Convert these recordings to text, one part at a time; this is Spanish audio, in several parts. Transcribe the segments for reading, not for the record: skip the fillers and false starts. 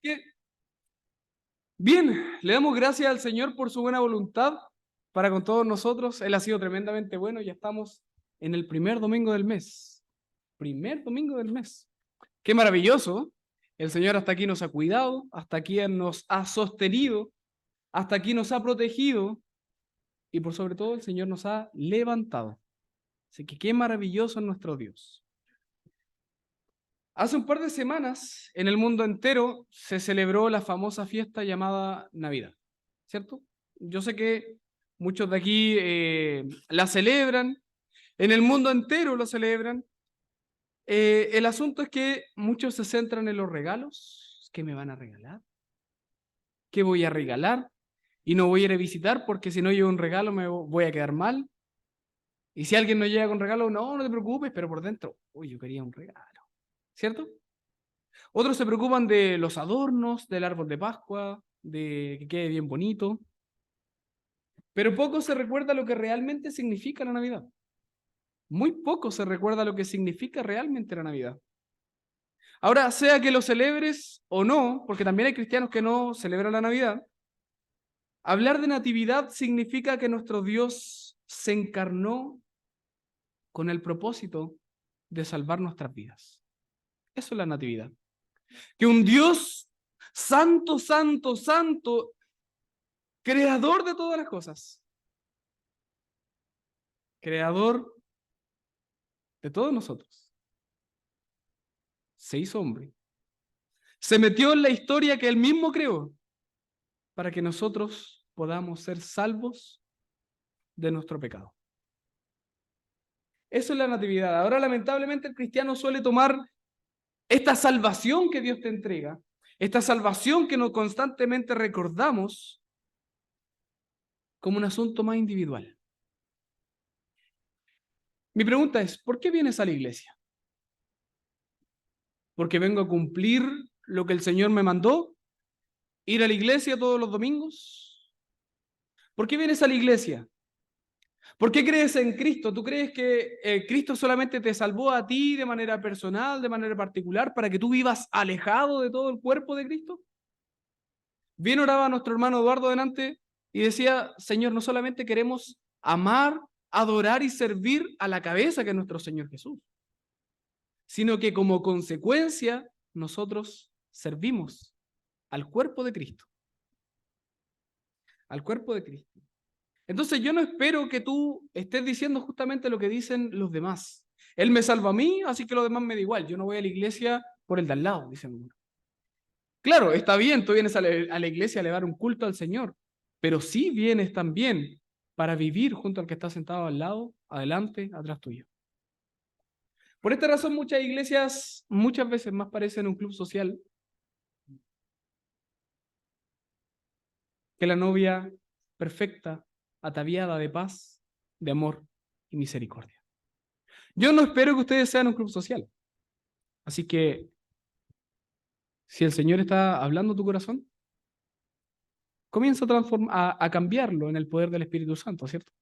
Que, bien, le damos gracias al Señor por su buena voluntad para con todos nosotros. Él ha sido tremendamente bueno. Ya estamos en el primer domingo del mes. Primer domingo del mes. Qué maravilloso. El Señor hasta aquí nos ha cuidado, hasta aquí nos ha sostenido, hasta aquí nos ha protegido y por sobre todo el Señor nos ha levantado. Así que qué maravilloso es nuestro Dios. Hace un par de semanas en el mundo entero se celebró la famosa fiesta llamada Navidad, ¿cierto? Yo sé que muchos de aquí la celebran, en el mundo entero lo celebran. El asunto es que muchos se centran en los regalos. ¿Qué me van a regalar? ¿Qué voy a regalar? Y no voy a ir a visitar porque si no llevo un regalo me voy a quedar mal. Y si alguien no llega con regalo, no, no te preocupes, pero por dentro, uy, yo quería un regalo, ¿cierto? Otros se preocupan de los adornos, del árbol de Pascua, de que quede bien bonito. Pero poco se recuerda lo que realmente significa la Navidad. Muy poco se recuerda lo que significa realmente la Navidad. Ahora, sea que lo celebres o no, porque también hay cristianos que no celebran la Navidad, hablar de natividad significa que nuestro Dios se encarnó con el propósito de salvar nuestras vidas. Eso es la natividad. Que un Dios santo, santo, santo, creador de todas las cosas, creador de todos nosotros, se hizo hombre, se metió en la historia que él mismo creó para que nosotros podamos ser salvos de nuestro pecado. Eso es la natividad. Ahora, lamentablemente, el cristiano suele tomar esta salvación que Dios te entrega, esta salvación que nos constantemente recordamos, como un asunto más individual. Mi pregunta es, ¿por qué vienes a la iglesia? ¿Porque vengo a cumplir lo que el Señor me mandó? ¿Ir a la iglesia todos los domingos? ¿Por qué vienes a la iglesia? ¿Por qué crees en Cristo? ¿Tú crees que Cristo solamente te salvó a ti de manera personal, de manera particular, para que tú vivas alejado de todo el cuerpo de Cristo? Bien oraba nuestro hermano Eduardo delante y decía, Señor, no solamente queremos amar, adorar y servir a la cabeza que es nuestro Señor Jesús, sino que como consecuencia nosotros servimos al cuerpo de Cristo, al cuerpo de Cristo. Entonces yo no espero que tú estés diciendo justamente lo que dicen los demás. Él me salva a mí, así que lo demás me da igual. Yo no voy a la iglesia por el de al lado, dicen uno. Claro, está bien, tú vienes a la iglesia a elevar un culto al Señor, pero sí vienes también para vivir junto al que está sentado al lado, adelante, atrás tuyo. Por esta razón muchas iglesias muchas veces más parecen un club social que la novia perfecta, ataviada de paz, de amor y misericordia. Yo no espero que ustedes sean un club social. Así que, si el Señor está hablando a tu corazón, comienza a cambiarlo en el poder del Espíritu Santo, ¿cierto?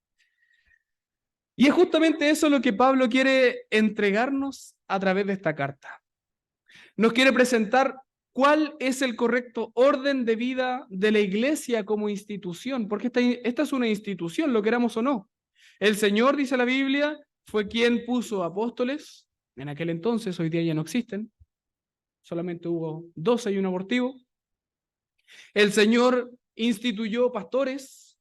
Y es justamente eso lo que Pablo quiere entregarnos a través de esta carta. Nos quiere presentar cuál es el correcto orden de vida de la iglesia como institución, porque esta es una institución, lo queramos o no. El Señor, dice la Biblia, fue quien puso apóstoles, en aquel entonces, hoy día ya no existen, solamente hubo 12 y un abortivo. El Señor instituyó pastores,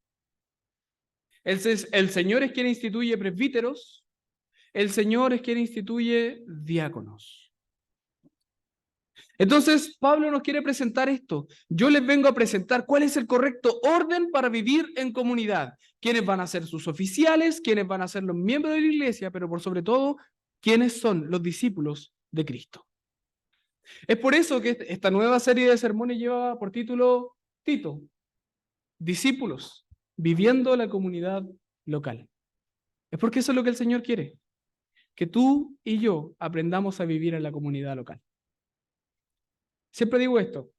el Señor es quien instituye presbíteros, el Señor es quien instituye diáconos. Entonces, Pablo nos quiere presentar esto. Yo les vengo a presentar cuál es el correcto orden para vivir en comunidad. Quiénes van a ser sus oficiales, quiénes van a ser los miembros de la iglesia, pero por sobre todo, quiénes son los discípulos de Cristo. Es por eso que esta nueva serie de sermones lleva por título Tito, discípulos, viviendo la comunidad local. Es porque eso es lo que el Señor quiere, que tú y yo aprendamos a vivir en la comunidad local. Siempre digo esto,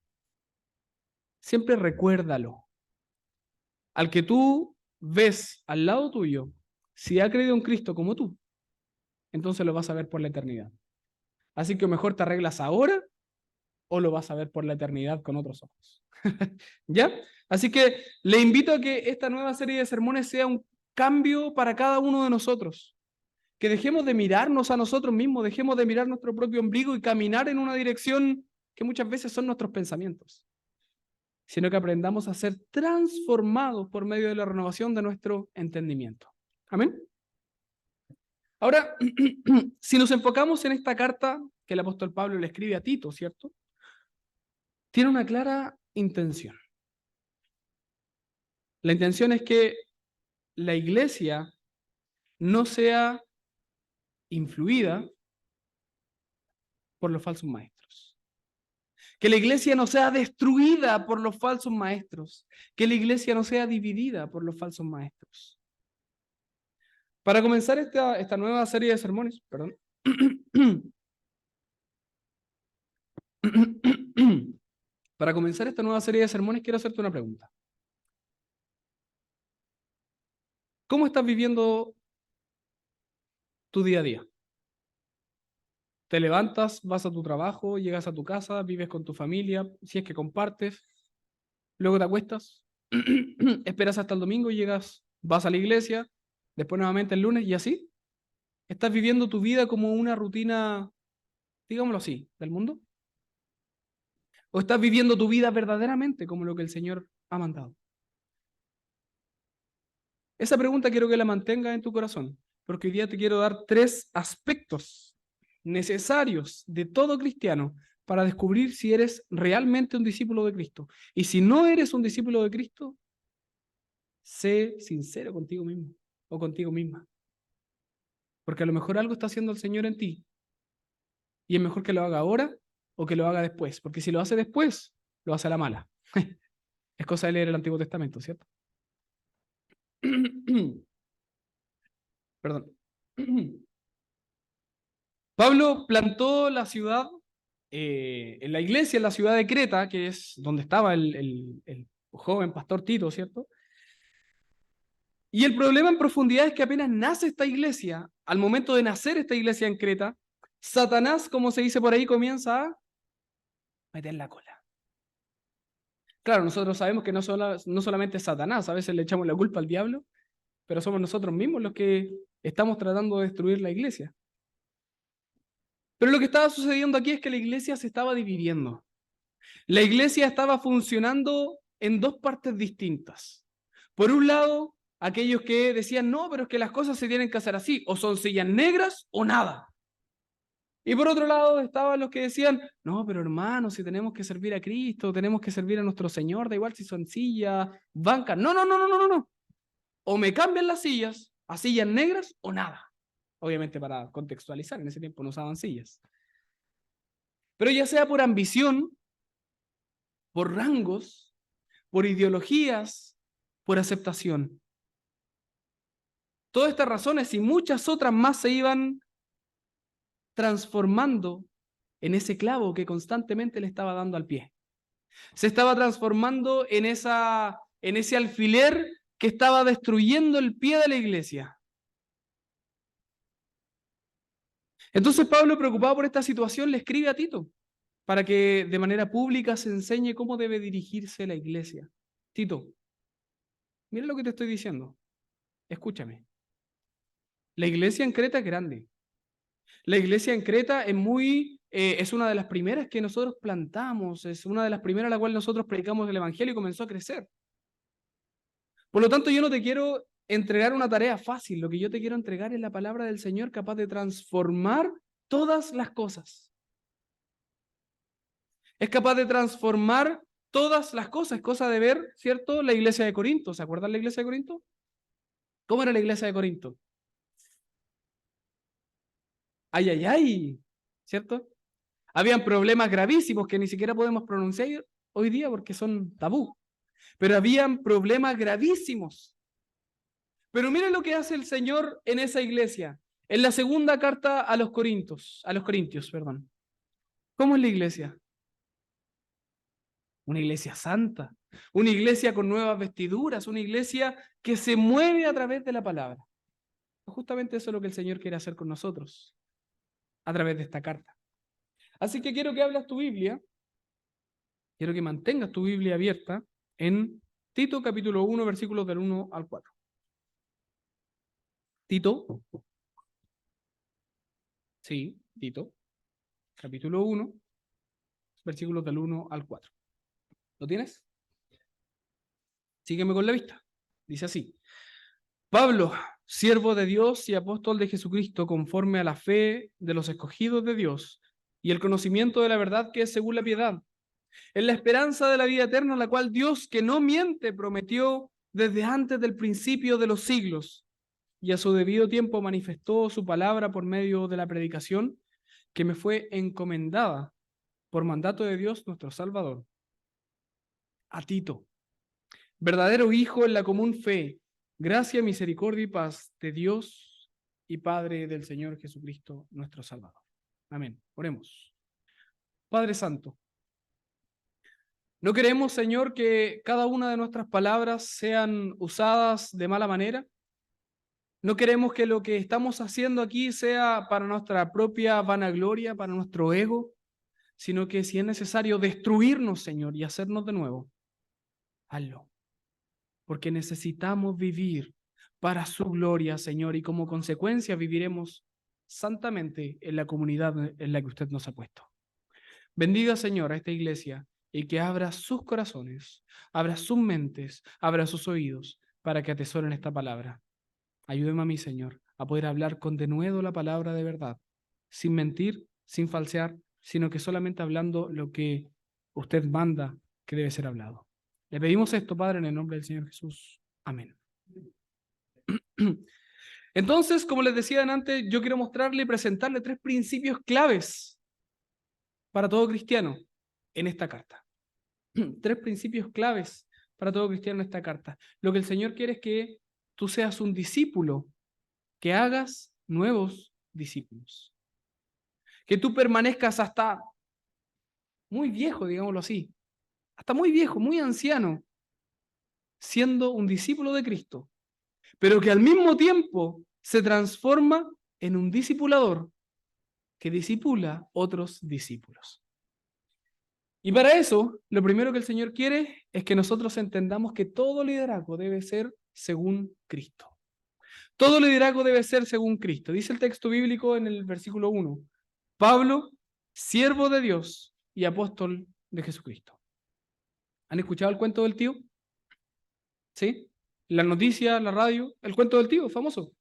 siempre recuérdalo. Al que tú ves al lado tuyo, si ha creído en Cristo como tú, entonces lo vas a ver por la eternidad. Así que mejor te arreglas ahora o lo vas a ver por la eternidad con otros ojos. ¿Ya? Así que le invito a que esta nueva serie de sermones sea un cambio para cada uno de nosotros. Que dejemos de mirarnos a nosotros mismos, dejemos de mirar nuestro propio ombligo y caminar en una dirección que muchas veces son nuestros pensamientos, sino que aprendamos a ser transformados por medio de la renovación de nuestro entendimiento. Amén. Ahora, si nos enfocamos en esta carta que el apóstol Pablo le escribe a Tito, ¿cierto? Tiene una clara intención. La intención es que la iglesia no sea influida por los falsos maestros. Que la iglesia no sea destruida por los falsos maestros. Que la iglesia no sea dividida por los falsos maestros. Para comenzar esta nueva serie de sermones, perdón. Para comenzar esta nueva serie de sermones, quiero hacerte una pregunta. ¿Cómo estás viviendo tu día a día? ¿Te levantas, vas a tu trabajo, llegas a tu casa, vives con tu familia, si es que compartes, luego te acuestas, esperas hasta el domingo, llegas, vas a la iglesia, después nuevamente el lunes y así? ¿Estás viviendo tu vida como una rutina, digámoslo así, del mundo? ¿O estás viviendo tu vida verdaderamente como lo que el Señor ha mandado? Esa pregunta quiero que la mantengas en tu corazón, porque hoy día te quiero dar 3 aspectos necesarios de todo cristiano para descubrir si eres realmente un discípulo de Cristo. Y si no eres un discípulo de Cristo, sé sincero contigo mismo o contigo misma. Porque a lo mejor algo está haciendo el Señor en ti y es mejor que lo haga ahora o que lo haga después. Porque si lo hace después, lo hace a la mala. Es cosa de leer el Antiguo Testamento, ¿cierto? Perdón. Pablo plantó la ciudad, en la iglesia, en la ciudad de Creta, que es donde estaba el joven pastor Tito, ¿cierto? Y el problema en profundidad es que apenas nace esta iglesia, al momento de nacer esta iglesia en Creta, Satanás, como se dice por ahí, comienza a meter la cola. Claro, nosotros sabemos que no solamente es Satanás, a veces le echamos la culpa al diablo, pero somos nosotros mismos los que estamos tratando de destruir la iglesia. Pero lo que estaba sucediendo aquí es que la iglesia se estaba dividiendo. La iglesia estaba funcionando en 2 partes distintas. Por un lado, aquellos que decían, no, pero es que las cosas se tienen que hacer así, o son sillas negras o nada. Y por otro lado estaban los que decían, no, pero hermano, si tenemos que servir a Cristo, tenemos que servir a nuestro Señor, da igual si son sillas, bancas. No, no, no, no, no, no, no. O me cambian las sillas a sillas negras o nada. Obviamente para contextualizar, en ese tiempo no usaban sillas. Pero ya sea por ambición, por rangos, por ideologías, por aceptación. Todas estas razones y muchas otras más se iban transformando en ese clavo que constantemente le estaba dando al pie. Se estaba transformando en ese alfiler que estaba destruyendo el pie de la iglesia. Entonces Pablo, preocupado por esta situación, le escribe a Tito para que de manera pública se enseñe cómo debe dirigirse la iglesia. Tito, mira lo que te estoy diciendo. Escúchame. La iglesia en Creta es grande. La iglesia en Creta es una de las primeras que nosotros plantamos, es una de las primeras a la cual nosotros predicamos el Evangelio y comenzó a crecer. Por lo tanto, yo no te quiero entregar una tarea fácil, lo que yo te quiero entregar es la palabra del Señor capaz de transformar todas las cosas. Es capaz de transformar todas las cosas, es cosa de ver, ¿cierto? La iglesia de Corinto, ¿se acuerdan la iglesia de Corinto? ¿Cómo era la iglesia de Corinto? Ay, ay, ay, ¿cierto? Habían problemas gravísimos que ni siquiera podemos pronunciar hoy día porque son tabú. Pero habían problemas gravísimos. Pero miren lo que hace el Señor en esa iglesia. En la segunda carta a los Corintios, perdón. ¿Cómo es la iglesia? Una iglesia santa, una iglesia con nuevas vestiduras, una iglesia que se mueve a través de la palabra. Justamente eso es lo que el Señor quiere hacer con nosotros a través de esta carta. Así que quiero que hables tu Biblia Quiero que mantengas tu Biblia abierta en Tito capítulo 1, versículos del 1 al 4. Tito, sí, Tito, capítulo 1, versículos del 1 al 4. ¿Lo tienes? Sígueme con la vista. Dice así: Pablo, siervo de Dios y apóstol de Jesucristo, conforme a la fe de los escogidos de Dios y el conocimiento de la verdad que es según la piedad, en la esperanza de la vida eterna, la cual Dios, que no miente, prometió desde antes del principio de los siglos, y a su debido tiempo manifestó su palabra por medio de la predicación que me fue encomendada por mandato de Dios nuestro Salvador. A Tito, verdadero hijo en la común fe, gracia, misericordia y paz de Dios y Padre del Señor Jesucristo nuestro Salvador. Amén. Oremos. Padre Santo, no queremos, Señor, que cada una de nuestras palabras sean usadas de mala manera. No queremos que lo que estamos haciendo aquí sea para nuestra propia vanagloria, para nuestro ego, sino que si es necesario destruirnos, Señor, y hacernos de nuevo, hazlo. Porque necesitamos vivir para su gloria, Señor, y como consecuencia viviremos santamente en la comunidad en la que usted nos ha puesto. Bendiga, Señor, a esta iglesia y que abra sus corazones, abra sus mentes, abra sus oídos para que atesoren esta palabra. Ayúdeme a mí, Señor, a poder hablar con denuedo la palabra de verdad, sin mentir, sin falsear, sino que solamente hablando lo que usted manda que debe ser hablado. Le pedimos esto, Padre, en el nombre del Señor Jesús. Amén. Entonces, como les decía antes, yo quiero mostrarle y presentarle 3 principios claves para todo cristiano en esta carta. 3 principios claves para todo cristiano en esta carta. Lo que el Señor quiere es que tú seas un discípulo, que hagas nuevos discípulos. Que tú permanezcas hasta muy viejo, digámoslo así, hasta muy viejo, muy anciano, siendo un discípulo de Cristo, pero que al mismo tiempo se transforma en un discipulador que discipula otros discípulos. Y para eso, lo primero que el Señor quiere es que nosotros entendamos que todo liderazgo debe ser según Cristo. Todo liderazgo debe ser según Cristo. Dice el texto bíblico en el versículo 1. Pablo, siervo de Dios y apóstol de Jesucristo. ¿Han escuchado el cuento del tío? ¿Sí? La noticia, la radio, el cuento del tío, famoso.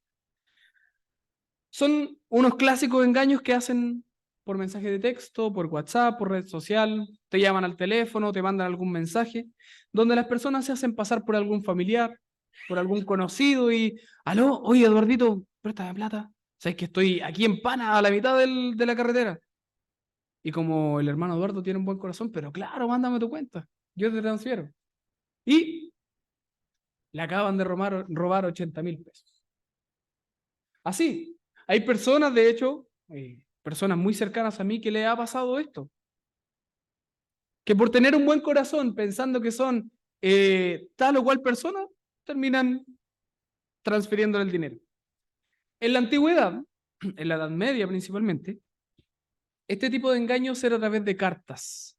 Son unos clásicos engaños que hacen por mensaje de texto, por WhatsApp, por red social, te llaman al teléfono, te mandan algún mensaje, donde las personas se hacen pasar por algún familiar, por algún conocido y, aló, oye Eduardito, préstame plata, sabes que estoy aquí en Pana, a la mitad de la carretera. Y como el hermano Eduardo tiene un buen corazón, pero claro, mándame tu cuenta, yo te transfiero. Y le acaban de robar 80.000 pesos. Así, hay personas, de hecho, personas muy cercanas a mí que le ha pasado esto. Que por tener un buen corazón, pensando que son tal o cual persona, terminan transfiriéndole el dinero. En la antigüedad, en la Edad Media principalmente, este tipo de engaños era a través de cartas.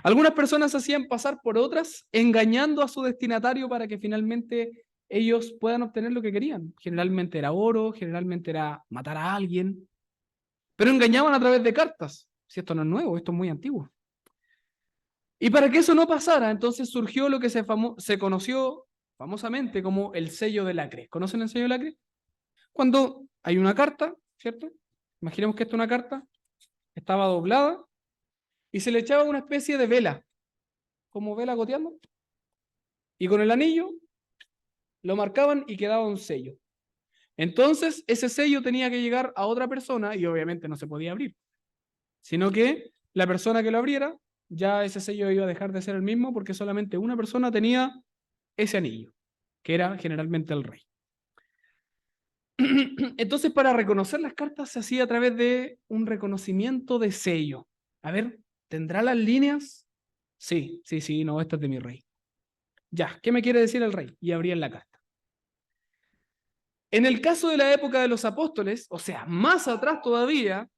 Algunas personas se hacían pasar por otras, engañando a su destinatario para que finalmente ellos puedan obtener lo que querían. Generalmente era oro, generalmente era matar a alguien, pero engañaban a través de cartas. Si esto no es nuevo, esto es muy antiguo. Y para que eso no pasara, entonces surgió lo que se conoció famosamente como el sello de Lacre. ¿Conocen el sello de Lacre? Cuando hay una carta, ¿cierto? Imaginemos que esta es una carta, estaba doblada y se le echaba una especie de vela, como vela goteando, y con el anillo lo marcaban y quedaba un sello. Entonces, ese sello tenía que llegar a otra persona y obviamente no se podía abrir, sino que la persona que lo abriera, ya ese sello iba a dejar de ser el mismo porque solamente una persona tenía ese anillo, que era generalmente el rey. Entonces, para reconocer las cartas se hacía a través de un reconocimiento de sello. A ver, ¿tendrá las líneas? Sí, sí, sí, no, esta es de mi rey. Ya, ¿qué me quiere decir el rey? Y abrían la carta. En el caso de la época de los apóstoles, o sea, más atrás todavía,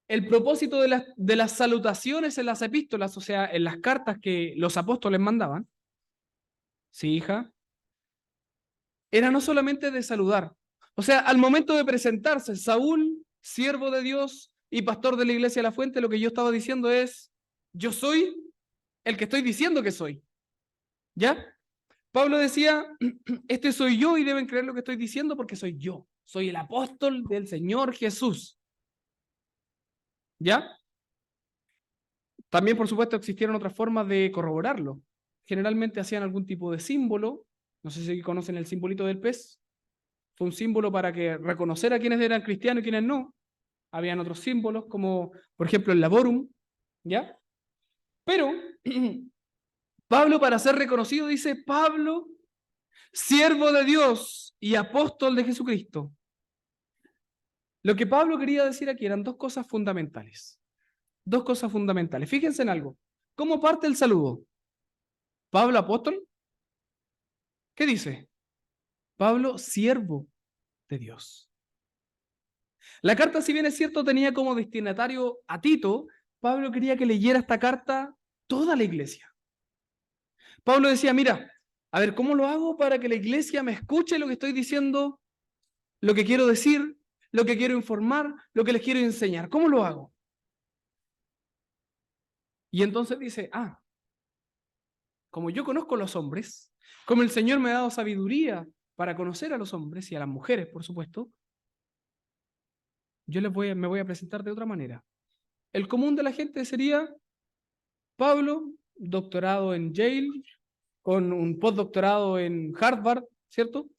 el propósito de las salutaciones en las epístolas, o sea, en las cartas que los apóstoles mandaban, sí, hija, era no solamente de saludar. O sea, al momento de presentarse, Saúl, siervo de Dios y pastor de la iglesia de la Fuente, lo que yo estaba diciendo es, yo soy el que estoy diciendo que soy. ¿Ya? Pablo decía, este soy yo y deben creer lo que estoy diciendo porque soy yo. Soy el apóstol del Señor Jesús. ¿Ya? También, por supuesto, existieron otras formas de corroborarlo. Generalmente hacían algún tipo de símbolo. No sé si conocen el simbolito del pez. Fue un símbolo para que reconocer a quienes eran cristianos y quienes no. Habían otros símbolos, como por ejemplo el laborum, ¿ya? Pero Pablo, para ser reconocido, dice, Pablo, siervo de Dios y apóstol de Jesucristo. Lo que Pablo quería decir aquí eran dos cosas fundamentales. Dos cosas fundamentales. Fíjense en algo. ¿Cómo parte el saludo? Pablo, apóstol. ¿Qué dice? Pablo, siervo de Dios. La carta, si bien es cierto, tenía como destinatario a Tito, Pablo quería que leyera esta carta toda la iglesia. Pablo decía, mira, a ver, ¿cómo lo hago para que la iglesia me escuche lo que estoy diciendo, lo que quiero decir, lo que quiero informar, lo que les quiero enseñar? ¿Cómo lo hago? Y entonces dice, como yo conozco a los hombres, como el Señor me ha dado sabiduría para conocer a los hombres y a las mujeres, por supuesto, yo me voy a presentar de otra manera. El común de la gente sería Pablo, doctorado en Yale, con un postdoctorado en Harvard, ¿cierto?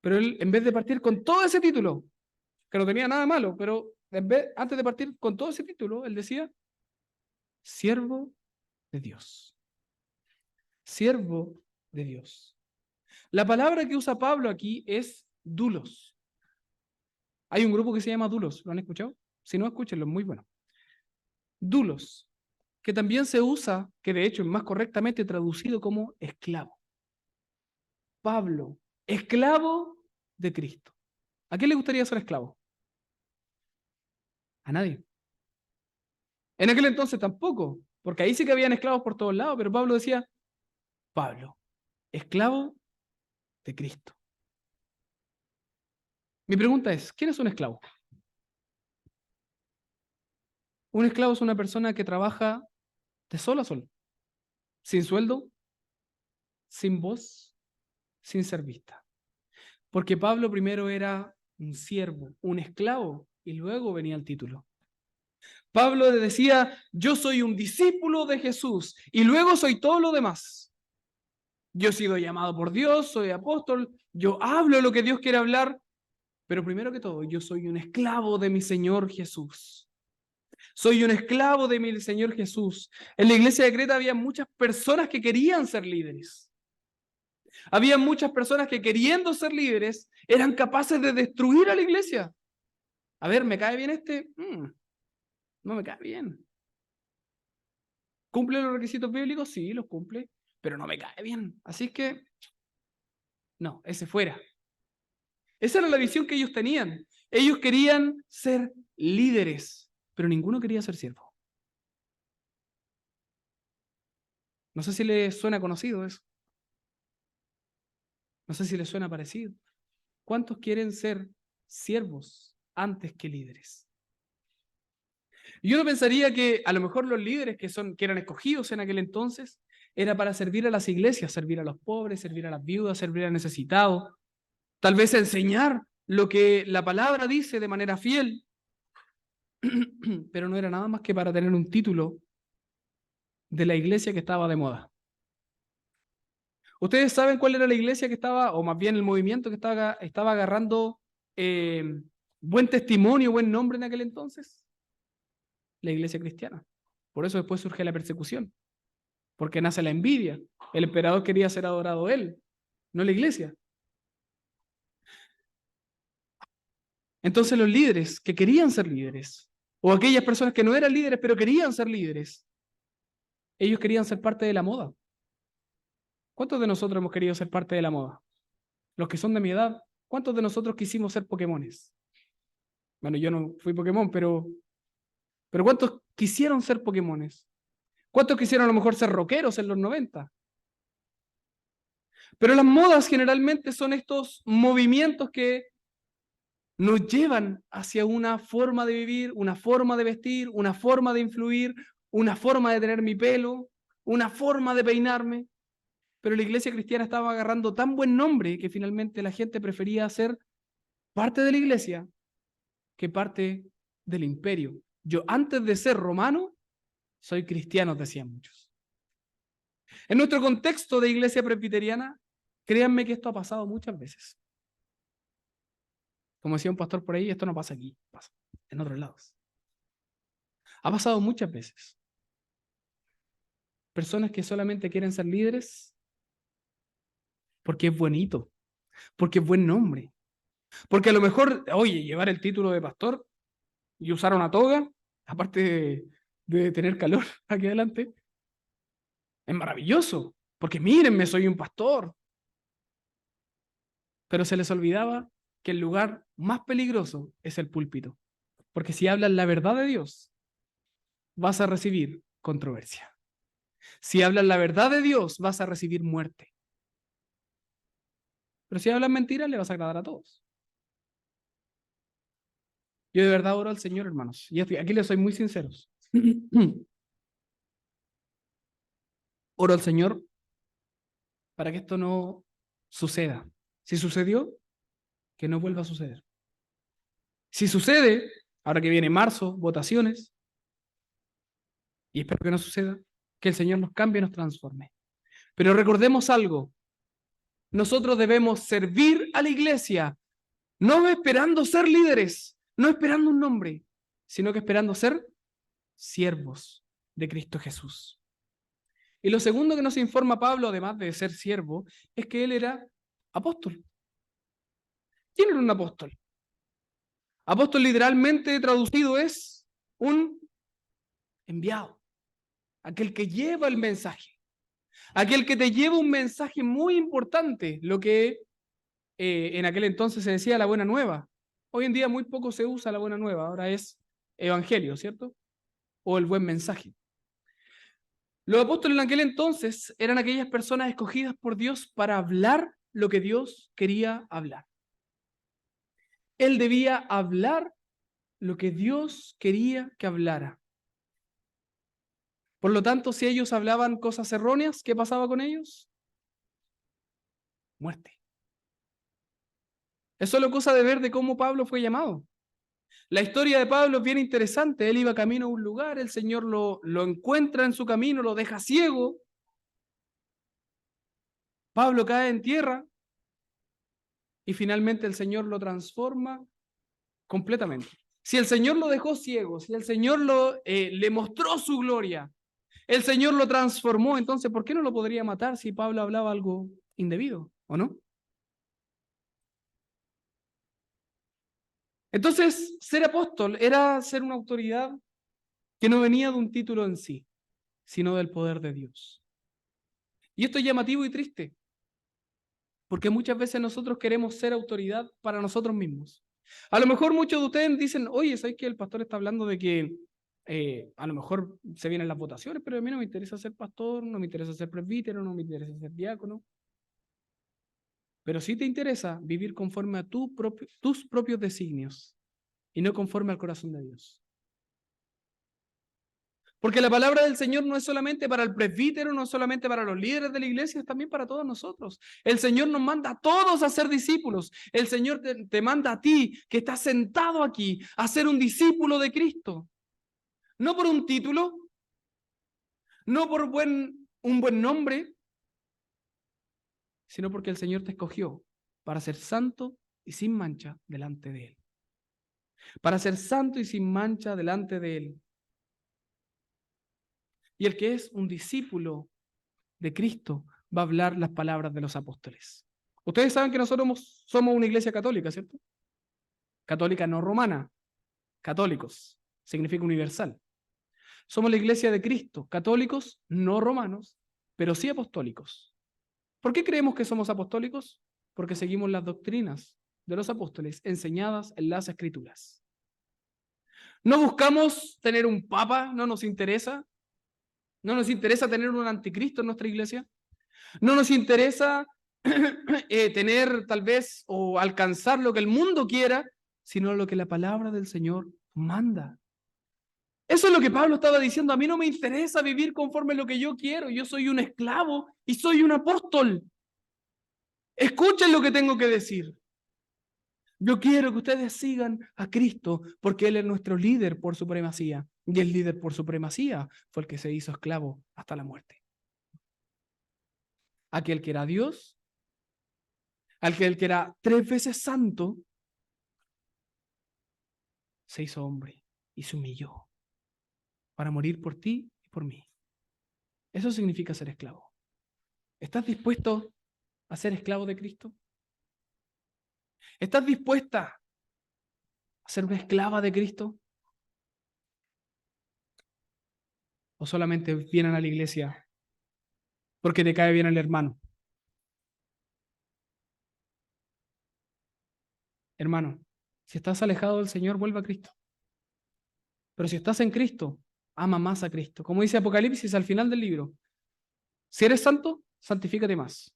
Pero él, en vez de partir con todo ese título, que no tenía nada malo, pero antes de partir con todo ese título, él decía, siervo de Dios. Siervo de Dios. La palabra que usa Pablo aquí es dulos. Hay un grupo que se llama dulos, ¿lo han escuchado? Si no, escúchenlo, es muy bueno. Dulos, que también se usa, que de hecho es más correctamente traducido como esclavo. Pablo, esclavo de Cristo. ¿A quién le gustaría ser esclavo? A nadie. En aquel entonces tampoco, porque ahí sí que habían esclavos por todos lados, pero Pablo decía, Pablo, esclavo de Cristo. Mi pregunta es, ¿quién es un esclavo? Un esclavo es una persona que trabaja de sol a sol, sin sueldo, sin voz, sin ser vista. Porque Pablo primero era un siervo, un esclavo, y luego venía el título. Pablo decía, yo soy un discípulo de Jesús, y luego soy todo lo demás. Yo he sido llamado por Dios, soy apóstol, yo hablo lo que Dios quiere hablar, pero primero que todo, yo soy un esclavo de mi Señor Jesús. Soy un esclavo de mi Señor Jesús. En la iglesia de Creta había muchas personas que querían ser líderes. Había muchas personas que queriendo ser líderes eran capaces de destruir a la iglesia. A ver, ¿me cae bien este? No me cae bien. ¿Cumple los requisitos bíblicos? Sí, los cumple, pero no me cae bien. Así que, no, ese fuera. Esa era la visión que ellos tenían. Ellos querían ser líderes, pero ninguno quería ser siervo. No sé si les suena conocido eso. No sé si les suena parecido. ¿Cuántos quieren ser siervos antes que líderes? Y uno pensaría que a lo mejor los líderes que eran escogidos en aquel entonces era para servir a las iglesias, servir a los pobres, servir a las viudas, servir a necesitados, tal vez enseñar lo que la palabra dice de manera fiel, pero no era nada más que para tener un título de la iglesia que estaba de moda. ¿Ustedes saben cuál era la iglesia que estaba, o más bien el movimiento que estaba agarrando buen testimonio, buen nombre en aquel entonces? La iglesia cristiana. Por eso después surge la persecución, porque nace la envidia. El emperador quería ser adorado él, no la iglesia. Entonces los líderes que querían ser líderes, o aquellas personas que no eran líderes pero querían ser líderes, ellos querían ser parte de la moda. ¿Cuántos de nosotros hemos querido ser parte de la moda? Los que son de mi edad, ¿cuántos de nosotros quisimos ser Pokémones? Bueno, yo no fui Pokémon, pero Pero ¿cuántos quisieron ser Pokémones? ¿Cuántos quisieron a lo mejor ser rockeros en los 90? Pero las modas generalmente son estos movimientos que nos llevan hacia una forma de vivir, una forma de vestir, una forma de influir, una forma de tener mi pelo, una forma de peinarme. Pero la iglesia cristiana estaba agarrando tan buen nombre que finalmente la gente prefería ser parte de la iglesia que parte del imperio. Yo antes de ser romano, soy cristiano, decían muchos. En nuestro contexto de iglesia presbiteriana, créanme que esto ha pasado muchas veces. Como decía un pastor por ahí, esto no pasa aquí, pasa en otros lados. Ha pasado muchas veces. Personas que solamente quieren ser líderes porque es bonito, porque es buen nombre, porque a lo mejor, oye, llevar el título de pastor y usar una toga, aparte de tener calor aquí adelante, es maravilloso, porque mírenme, soy un pastor. Pero se les olvidaba que el lugar más peligroso es el púlpito, porque si hablas la verdad de Dios, vas a recibir controversia. Si hablas la verdad de Dios, vas a recibir muerte. Pero si hablas mentiras, le vas a agradar a todos. Yo de verdad oro al Señor, hermanos, y aquí les soy muy sinceros. Oro al Señor para que esto no suceda. Si sucedió, que no vuelva a suceder. Si sucede, ahora que viene marzo, votaciones, y espero que no suceda, que el Señor nos cambie y nos transforme. Pero recordemos algo, nosotros debemos servir a la iglesia, no esperando ser líderes, no esperando un nombre, sino que esperando ser siervos de Cristo Jesús. Y lo segundo que nos informa Pablo, además de ser siervo, es que él era apóstol. ¿Quién era un apóstol? Apóstol literalmente traducido es un enviado, aquel que lleva el mensaje, aquel que te lleva un mensaje muy importante, lo que en aquel entonces se decía la buena nueva. Hoy en día muy poco se usa la buena nueva, ahora es evangelio, ¿cierto? O el buen mensaje. Los apóstoles en aquel entonces eran aquellas personas escogidas por Dios para hablar lo que Dios quería hablar. Él debía hablar lo que Dios quería que hablara. Por lo tanto, si ellos hablaban cosas erróneas, ¿qué pasaba con ellos? Muerte. Es solo cosa de ver de cómo Pablo fue llamado. La historia de Pablo es bien interesante. Él iba camino a un lugar, el Señor lo encuentra en su camino, lo deja ciego. Pablo cae en tierra y finalmente el Señor lo transforma completamente. Si el Señor lo dejó ciego, si el Señor le mostró su gloria, el Señor lo transformó, entonces ¿por qué no lo podría matar si Pablo hablaba algo indebido, o no? Entonces, ser apóstol era ser una autoridad que no venía de un título en sí, sino del poder de Dios. Y esto es llamativo y triste, porque muchas veces nosotros queremos ser autoridad para nosotros mismos. A lo mejor muchos de ustedes dicen, oye, ¿sabes que el pastor está hablando de que a lo mejor se vienen las votaciones, pero a mí no me interesa ser pastor, no me interesa ser presbítero, no me interesa ser diácono? Pero sí te interesa vivir conforme a tus propios designios y no conforme al corazón de Dios. Porque la palabra del Señor no es solamente para el presbítero, no es solamente para los líderes de la iglesia, es también para todos nosotros. El Señor nos manda a todos a ser discípulos. El Señor te manda a ti, que estás sentado aquí, a ser un discípulo de Cristo. No por un título, no por un buen nombre, sino porque el Señor te escogió para ser santo y sin mancha delante de Él. Para ser santo y sin mancha delante de Él. Y el que es un discípulo de Cristo va a hablar las palabras de los apóstoles. Ustedes saben que nosotros somos una iglesia católica, ¿cierto? Católica no romana, católicos, significa universal. Somos la iglesia de Cristo, católicos no romanos, pero sí apostólicos. ¿Por qué creemos que somos apostólicos? Porque seguimos las doctrinas de los apóstoles enseñadas en las Escrituras. No buscamos tener un papa, no nos interesa. No nos interesa tener un anticristo en nuestra iglesia. No nos interesa tener tal vez o alcanzar lo que el mundo quiera, sino lo que la palabra del Señor manda. Eso es lo que Pablo estaba diciendo. A mí no me interesa vivir conforme a lo que yo quiero. Yo soy un esclavo y soy un apóstol. Escuchen lo que tengo que decir. Yo quiero que ustedes sigan a Cristo porque Él es nuestro líder por supremacía. Y el líder por supremacía fue el que se hizo esclavo hasta la muerte. Aquel que era Dios, aquel que era 3 veces santo, se hizo hombre y se humilló para morir por ti y por mí. Eso significa ser esclavo. ¿Estás dispuesto a ser esclavo de Cristo? ¿Estás dispuesta a ser una esclava de Cristo? ¿O solamente vienen a la iglesia porque te cae bien el hermano? Hermano, si estás alejado del Señor, vuelve a Cristo. Pero si estás en Cristo, ama más a Cristo. Como dice Apocalipsis al final del libro, si eres santo, santifícate más.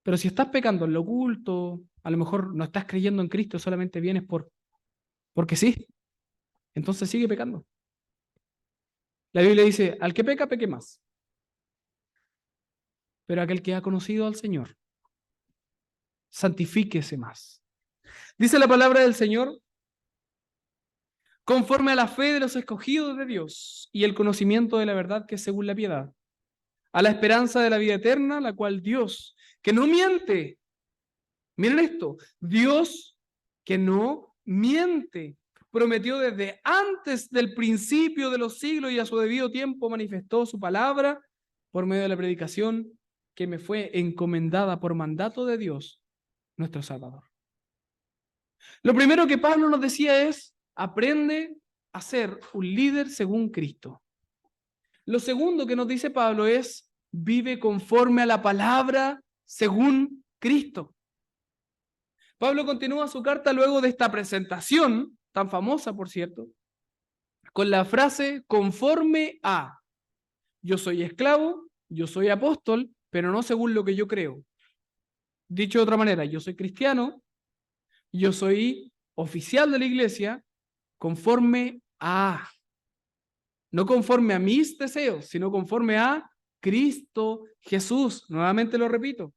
Pero si estás pecando en lo oculto, a lo mejor no estás creyendo en Cristo, solamente vienes porque sí, entonces sigue pecando. La Biblia dice, al que peca, peque más. Pero aquel que ha conocido al Señor, santifíquese más. Dice la palabra del Señor, conforme a la fe de los escogidos de Dios y el conocimiento de la verdad que es según la piedad, a la esperanza de la vida eterna, la cual Dios, que no miente, miren esto, Dios que no miente, prometió desde antes del principio de los siglos y a su debido tiempo manifestó su palabra por medio de la predicación que me fue encomendada por mandato de Dios, nuestro Salvador. Lo primero que Pablo nos decía es, aprende a ser un líder según Cristo. Lo segundo que nos dice Pablo es, vive conforme a la palabra según Cristo. Pablo continúa su carta luego de esta presentación, tan famosa por cierto, con la frase conforme a, yo soy esclavo, yo soy apóstol, pero no según lo que yo creo. Dicho de otra manera, yo soy cristiano, yo soy oficial de la iglesia, conforme a, no conforme a mis deseos, sino conforme a Cristo Jesús. Nuevamente lo repito.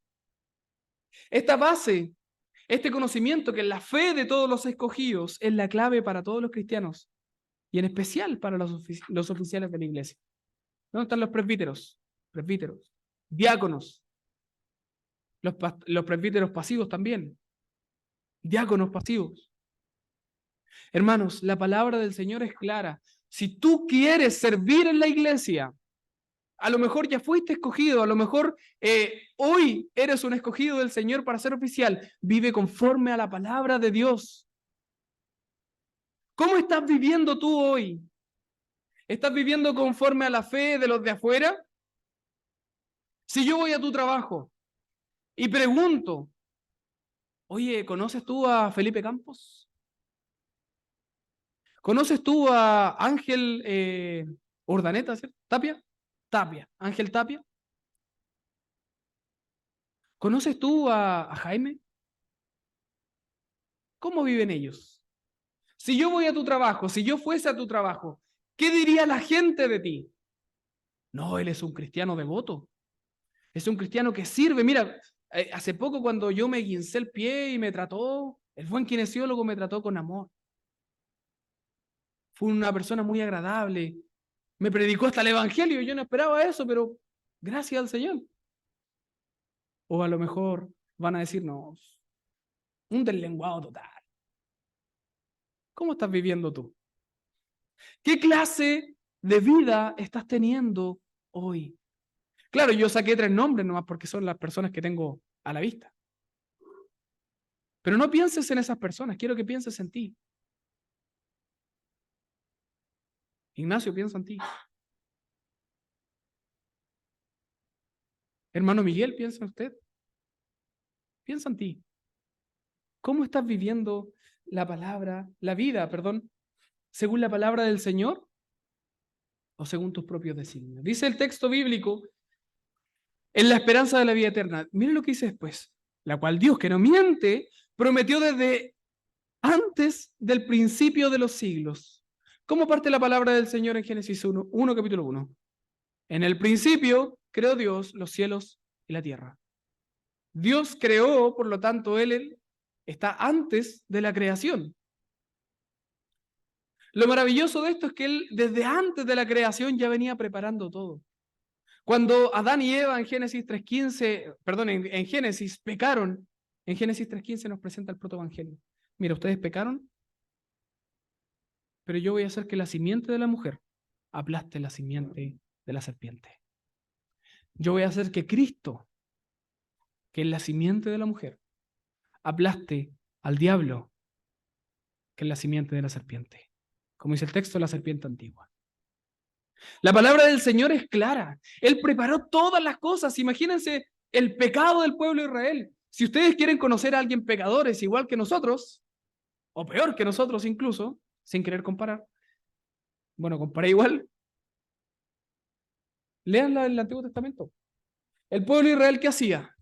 Esta base, este conocimiento que es la fe de todos los escogidos, es la clave para todos los cristianos y en especial para los oficiales de la iglesia. ¿Dónde están los presbíteros? Presbíteros, diáconos, los presbíteros pasivos también, diáconos pasivos. Hermanos, la palabra del Señor es clara. Si tú quieres servir en la iglesia, a lo mejor ya fuiste escogido, a lo mejor hoy eres un escogido del Señor para ser oficial. Vive conforme a la palabra de Dios. ¿Cómo estás viviendo tú hoy? ¿Estás viviendo conforme a la fe de los de afuera? Si yo voy a tu trabajo y pregunto, oye, ¿conoces tú a Felipe Campos? ¿Conoces tú a Ángel Urdaneta, ¿cierto? ¿Tapia? Tapia. ¿Ángel Tapia? ¿Conoces tú a Jaime? ¿Cómo viven ellos? Si yo voy a tu trabajo, si yo fuese a tu trabajo, ¿qué diría la gente de ti? No, él es un cristiano devoto. Es un cristiano que sirve. Mira, hace poco cuando yo me guincé el pie y me trató, el buen kinesiólogo me trató con amor. Fue una persona muy agradable. Me predicó hasta el evangelio. Yo no esperaba eso, pero gracias al Señor. O a lo mejor van a decirnos, un deslenguado total. ¿Cómo estás viviendo tú? ¿Qué clase de vida estás teniendo hoy? Claro, yo saqué 3 nombres nomás porque son las personas que tengo a la vista. Pero no pienses en esas personas, quiero que pienses en ti. Ignacio, piensa en ti. Hermano Miguel, piensa en usted. Piensa en ti. ¿Cómo estás viviendo la palabra, la vida, perdón, según la palabra del Señor o según tus propios designios? Dice el texto bíblico, en la esperanza de la vida eterna. Miren lo que dice después, la cual Dios, que no miente, prometió desde antes del principio de los siglos. ¿Cómo parte la palabra del Señor en Génesis 1 capítulo 1? En el principio creó Dios los cielos y la tierra. Dios creó, por lo tanto, Él está antes de la creación. Lo maravilloso de esto es que Él desde antes de la creación ya venía preparando todo. Cuando Adán y Eva en Génesis 3.15, perdón, en Génesis pecaron, en Génesis 3.15 nos presenta el protoevangelio. Mira, ustedes pecaron, pero yo voy a hacer que la simiente de la mujer aplaste la simiente de la serpiente. Yo voy a hacer que Cristo, que es la simiente de la mujer, aplaste al diablo, que es la simiente de la serpiente. Como dice el texto, la serpiente antigua. La palabra del Señor es clara. Él preparó todas las cosas. Imagínense el pecado del pueblo de Israel. Si ustedes quieren conocer a alguien pecador, es igual que nosotros, o peor que nosotros incluso, sin querer comparar. Bueno, comparé igual. Leanla en el Antiguo Testamento. El pueblo de Israel, ¿qué hacía?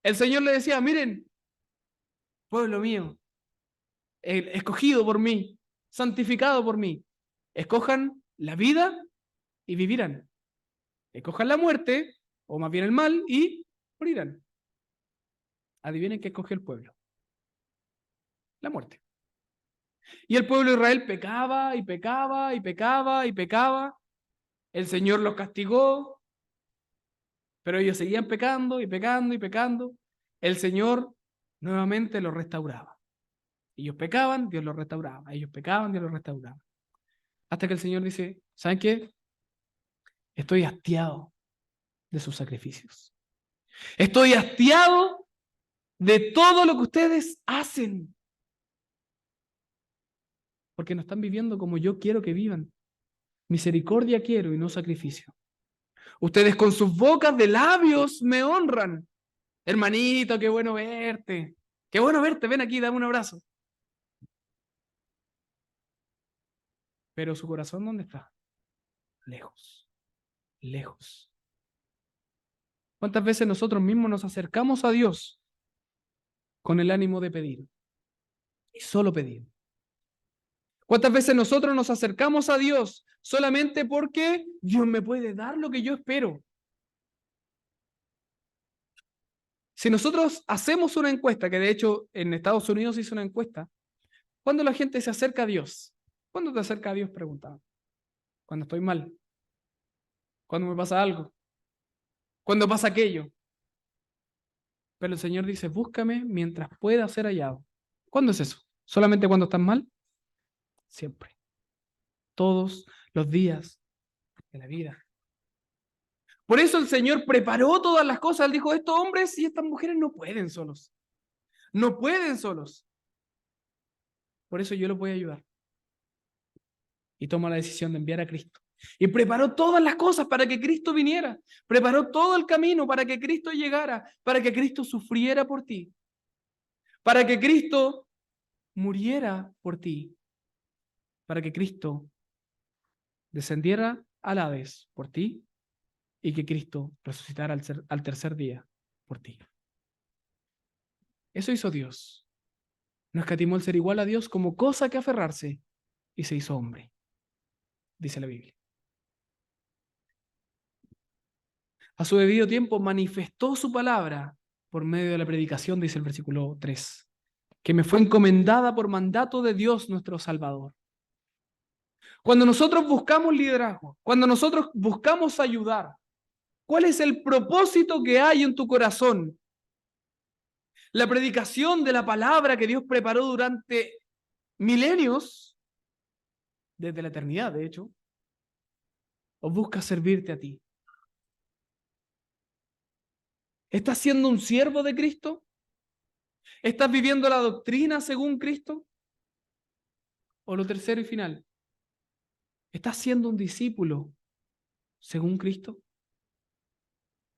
El Señor le decía, miren, pueblo mío, escogido por mí, santificado por mí, escojan la vida y vivirán. Escojan la muerte, o más bien el mal, y morirán. Adivinen qué escogió el pueblo. La muerte. Y el pueblo de Israel pecaba y pecaba y pecaba y pecaba. El Señor los castigó, pero ellos seguían pecando y pecando y pecando. El Señor nuevamente los restauraba. Ellos pecaban, Dios los restauraba. Ellos pecaban, Dios los restauraba. Hasta que el Señor dice, ¿saben qué? Estoy hastiado de sus sacrificios. Estoy hastiado de todo lo que ustedes hacen. Porque no están viviendo como yo quiero que vivan. Misericordia quiero y no sacrificio. Ustedes con sus bocas de labios me honran. Hermanito, qué bueno verte. Qué bueno verte, ven aquí, dame un abrazo. Pero su corazón, ¿dónde está? Lejos, lejos. ¿Cuántas veces nosotros mismos nos acercamos a Dios con el ánimo de pedir? Y solo pedir. ¿Cuántas veces nosotros nos acercamos a Dios solamente porque Dios me puede dar lo que yo espero? Si nosotros hacemos una encuesta, que de hecho en Estados Unidos hizo una encuesta, ¿cuándo la gente se acerca a Dios? ¿Cuándo te acerca a Dios? Preguntaba. Cuando estoy mal. Cuando me pasa algo. Cuando pasa aquello. Pero el Señor dice, búscame mientras pueda ser hallado. ¿Cuándo es eso? ¿Solamente cuando estás mal? Siempre. Todos los días de la vida. Por eso el Señor preparó todas las cosas. Él dijo, estos hombres y estas mujeres no pueden solos. No pueden solos. Por eso yo los voy a ayudar. Y toma la decisión de enviar a Cristo. Y preparó todas las cosas para que Cristo viniera. Preparó todo el camino para que Cristo llegara, para que Cristo sufriera por ti. Para que Cristo muriera por ti. Para que Cristo descendiera al Hades por ti y que Cristo resucitara al tercer día por ti. Eso hizo Dios. No escatimó el ser igual a Dios como cosa que aferrarse y se hizo hombre, dice la Biblia. A su debido tiempo manifestó su palabra por medio de la predicación, dice el versículo 3, que me fue encomendada por mandato de Dios nuestro Salvador. Cuando nosotros buscamos liderazgo, cuando nosotros buscamos ayudar, ¿cuál es el propósito que hay en tu corazón? La predicación de la palabra que Dios preparó durante milenios, desde la eternidad de hecho, o buscas servirte a ti. ¿Estás siendo un siervo de Cristo? ¿Estás viviendo la doctrina según Cristo? O lo tercero y final, ¿estás siendo un discípulo según Cristo?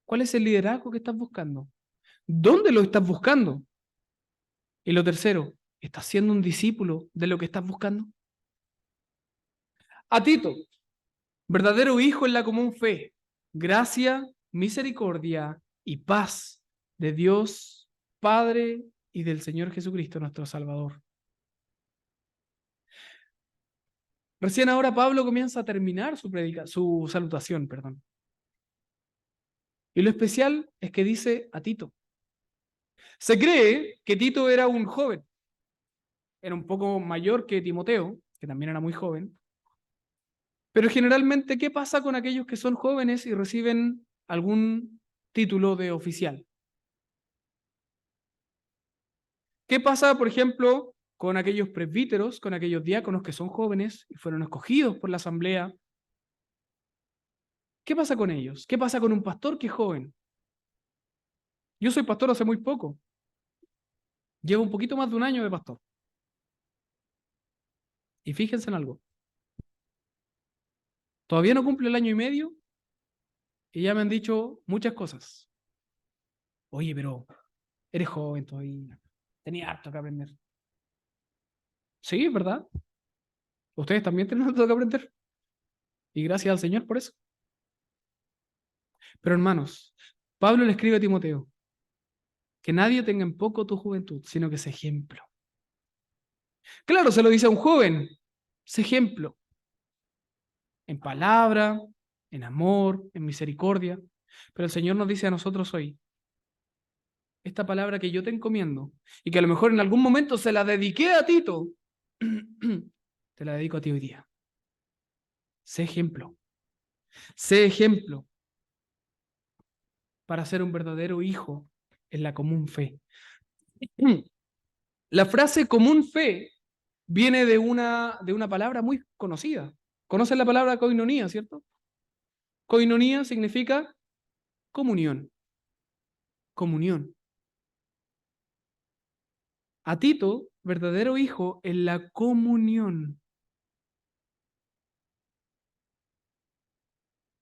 ¿Cuál es el liderazgo que estás buscando? ¿Dónde lo estás buscando? Y lo tercero, ¿estás siendo un discípulo de lo que estás buscando? A Tito, verdadero hijo en la común fe, gracia, misericordia y paz de Dios Padre y del Señor Jesucristo nuestro Salvador. Recién ahora Pablo comienza a terminar su salutación, perdón. Y lo especial es que dice a Tito. Se cree que Tito era un joven, era un poco mayor que Timoteo, que también era muy joven. Pero generalmente, ¿qué pasa con aquellos que son jóvenes y reciben algún título de oficial? ¿Qué pasa, por ejemplo, con aquellos presbíteros, con aquellos diáconos que son jóvenes y fueron escogidos por la asamblea? ¿Qué pasa con ellos? ¿Qué pasa con un pastor que es joven? Yo soy pastor hace muy poco. Llevo un poquito más de un año de pastor. Y fíjense en algo. Todavía no cumple el año y medio y ya me han dicho muchas cosas. Oye, pero eres joven todavía. Tenía harto que aprender. Sí, ¿verdad? Ustedes también tienen harto que aprender. Y gracias al Señor por eso. Pero hermanos, Pablo le escribe a Timoteo, que nadie tenga en poco tu juventud, sino que sea ejemplo. Claro, se lo dice a un joven, sé ejemplo, en palabra, en amor, en misericordia. Pero el Señor nos dice a nosotros hoy, esta palabra que yo te encomiendo, y que a lo mejor en algún momento se la dediqué a Tito, te la dedico a ti hoy día. Sé ejemplo. Sé ejemplo para ser un verdadero hijo en la común fe. La frase común fe viene de una palabra muy conocida. ¿Conocen la palabra koinonía, cierto? Koinonía significa comunión. Comunión. A Tito, verdadero hijo en la comunión.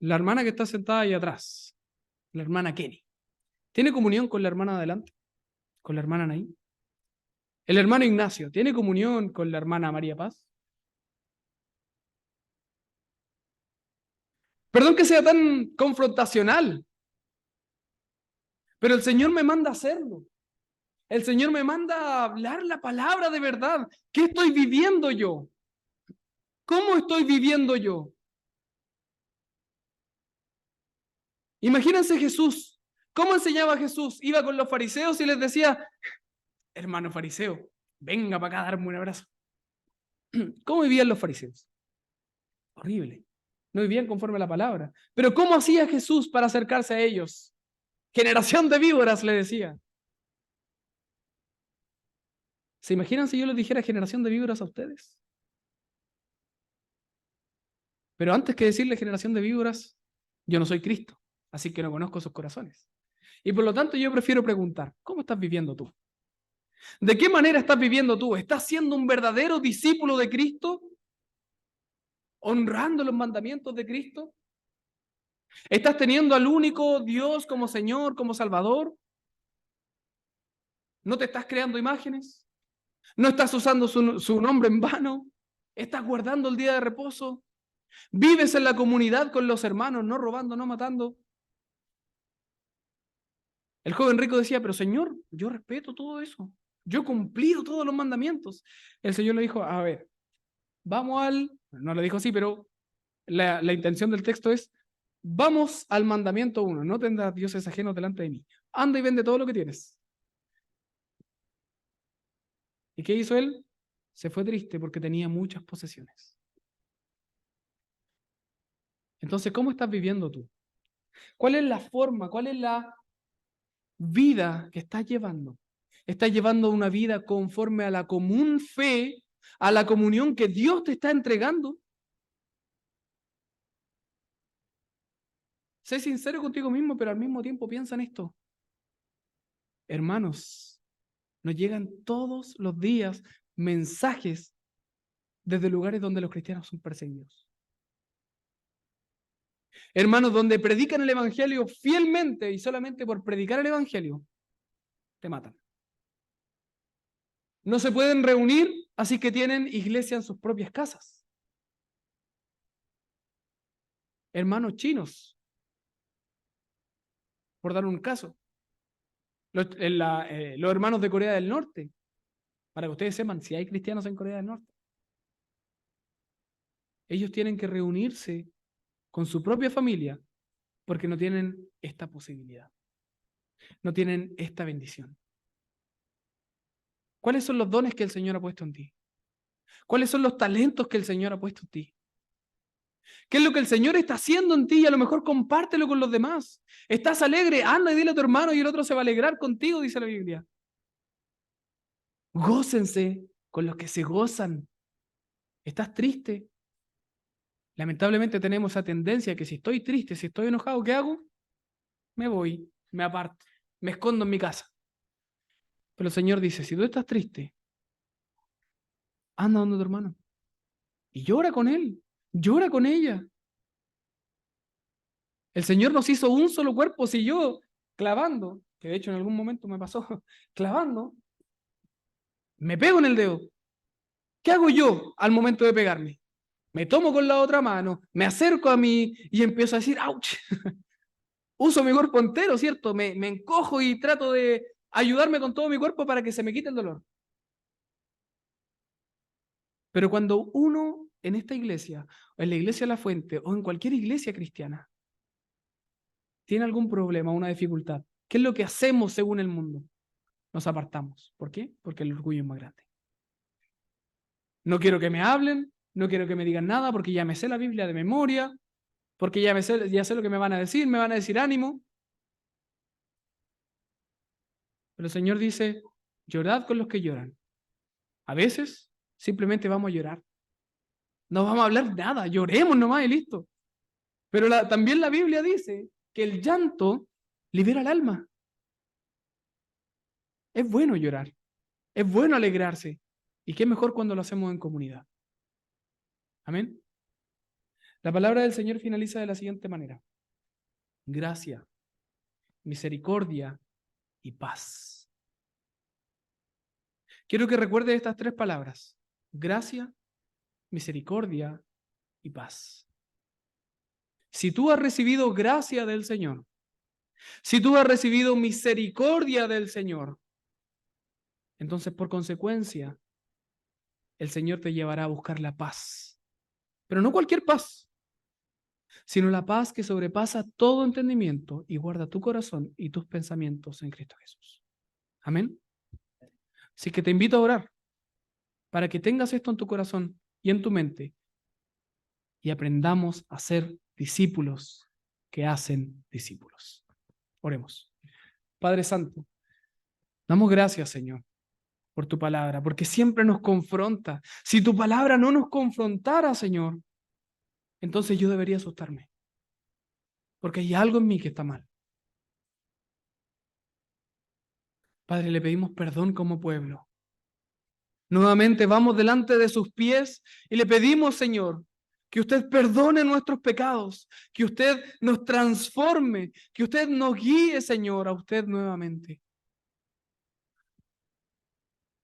La hermana que está sentada ahí atrás, la hermana Kenny, ¿tiene comunión con la hermana adelante? ¿Con la hermana Naí? El hermano Ignacio, ¿tiene comunión con la hermana María Paz? Perdón que sea tan confrontacional, pero el Señor me manda a hacerlo. El Señor me manda a hablar la palabra de verdad. ¿Qué estoy viviendo yo? ¿Cómo estoy viviendo yo? Imagínense Jesús. ¿Cómo enseñaba Jesús? Iba con los fariseos y les decía, hermano fariseo, venga para acá a darme un abrazo. ¿Cómo vivían los fariseos? Horrible. No vivían conforme a la palabra. Pero ¿cómo hacía Jesús para acercarse a ellos? Generación de víboras, le decía. ¿Se imaginan si yo les dijera generación de víboras a ustedes? Pero antes que decirle generación de víboras, yo no soy Cristo, así que no conozco sus corazones. Y por lo tanto yo prefiero preguntar, ¿cómo estás viviendo tú? ¿De qué manera estás viviendo tú? ¿Estás siendo un verdadero discípulo de Cristo? ¿Honrando los mandamientos de Cristo? ¿Estás teniendo al único Dios como Señor, como Salvador? ¿No te estás creando imágenes? ¿No estás usando su nombre en vano? ¿Estás guardando el día de reposo? ¿Vives en la comunidad con los hermanos, no robando, no matando? El joven rico decía, pero Señor, yo respeto todo eso. Yo he cumplido todos los mandamientos. El Señor le dijo, a ver, vamos no le dijo así, pero la intención del texto es, vamos al mandamiento 1, no tendrás dioses ajenos delante de mí. Anda y vende todo lo que tienes. ¿Y qué hizo él? Se fue triste porque tenía muchas posesiones. Entonces, ¿cómo estás viviendo tú? ¿Cuál es la forma, cuál es la vida que estás llevando? ¿Estás llevando una vida conforme a la común fe, a la comunión que Dios te está entregando? Sé sincero contigo mismo, pero al mismo tiempo piensa en esto. Hermanos, nos llegan todos los días mensajes desde lugares donde los cristianos son perseguidos. Hermanos, donde predican el Evangelio fielmente y solamente por predicar el Evangelio, te matan. No se pueden reunir, así que tienen iglesia en sus propias casas. hermanos chinos, por dar un caso. Los hermanos de Corea del Norte, para que ustedes sepan si hay cristianos en Corea del Norte. Ellos tienen que reunirse con su propia familia porque no tienen esta posibilidad, no tienen esta bendición. ¿Cuáles son los dones que el Señor ha puesto en ti? ¿Cuáles son los talentos que el Señor ha puesto en ti? ¿Qué es lo que el Señor está haciendo en ti? Y a lo mejor compártelo con los demás. ¿Estás alegre? Anda y dile a tu hermano y el otro se va a alegrar contigo, dice la Biblia. Gócense con los que se gozan. ¿Estás triste? Lamentablemente tenemos esa tendencia que si estoy triste, si estoy enojado, ¿qué hago? Me voy, me aparto, me escondo en mi casa. Pero el Señor dice, si tú estás triste, anda donde tu hermano y llora con él, llora con ella. El Señor nos hizo un solo cuerpo. Si yo clavando, que de hecho en algún momento me pasó, clavando, me pego en el dedo. ¿Qué hago yo al momento de pegarme? Me tomo con la otra mano, me acerco a mí y empiezo a decir, ¡auch! Uso mi cuerpo entero, ¿cierto? Me encojo y trato de ayudarme con todo mi cuerpo para que se me quite el dolor. Pero cuando uno en esta iglesia, o en la iglesia de la Fuente, o en cualquier iglesia cristiana, tiene algún problema, una dificultad, ¿qué es lo que hacemos según el mundo? Nos apartamos. ¿Por qué? Porque el orgullo es más grande. No quiero que me hablen, no quiero que me digan nada porque ya me sé la Biblia de memoria, porque ya sé lo que me van a decir ánimo. Pero el Señor dice, llorad con los que lloran. A veces simplemente vamos a llorar. No vamos a hablar nada, lloremos nomás y listo. Pero también la Biblia dice que el llanto libera el alma. Es bueno llorar, es bueno alegrarse. Y qué mejor cuando lo hacemos en comunidad. Amén. La palabra del Señor finaliza de la siguiente manera. Gracia, misericordia y paz. Quiero que recuerdes estas tres palabras. Gracia, misericordia y paz. Si tú has recibido gracia del Señor, si tú has recibido misericordia del Señor, entonces por consecuencia el Señor te llevará a buscar la paz. Pero no cualquier paz, sino la paz que sobrepasa todo entendimiento y guarda tu corazón y tus pensamientos en Cristo Jesús. Amén. Así que te invito a orar para que tengas esto en tu corazón y en tu mente y aprendamos a ser discípulos que hacen discípulos. Oremos. Padre Santo, damos gracias, Señor, por tu palabra, porque siempre nos confronta. Si tu palabra no nos confrontara, Señor, entonces yo debería asustarme, porque hay algo en mí que está mal. Padre, le pedimos perdón como pueblo. Nuevamente vamos delante de sus pies y le pedimos, Señor, que usted perdone nuestros pecados, que usted nos transforme, que usted nos guíe, Señor, a usted nuevamente.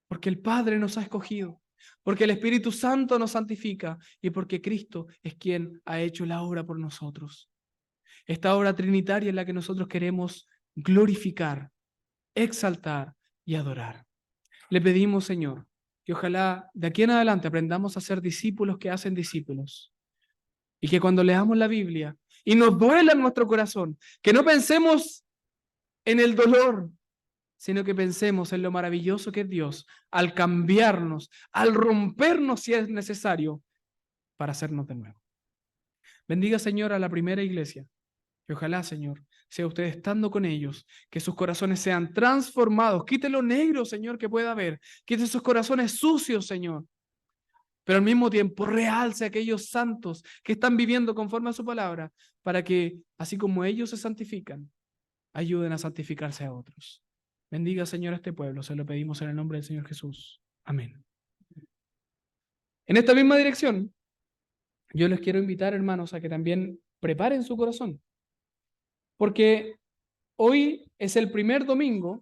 Porque el Padre nos ha escogido, porque el Espíritu Santo nos santifica y porque Cristo es quien ha hecho la obra por nosotros. Esta obra trinitaria es la que nosotros queremos glorificar, exaltar y adorar. Le pedimos, Señor, que ojalá de aquí en adelante aprendamos a ser discípulos que hacen discípulos. Y que cuando leamos la Biblia y nos duela en nuestro corazón, que no pensemos en el dolor, sino que pensemos en lo maravilloso que es Dios al cambiarnos, al rompernos si es necesario, para hacernos de nuevo. Bendiga, Señor, a la primera iglesia. Y ojalá, Señor, sea usted estando con ellos, que sus corazones sean transformados. Quite lo negro, Señor, que pueda haber. Quite esos corazones sucios, Señor. Pero al mismo tiempo realce a aquellos santos que están viviendo conforme a su palabra, para que, así como ellos se santifican, ayuden a santificarse a otros. Bendiga, Señor, a este pueblo. Se lo pedimos en el nombre del Señor Jesús. Amén. En esta misma dirección, yo les quiero invitar, hermanos, a que también preparen su corazón. Porque hoy es el primer domingo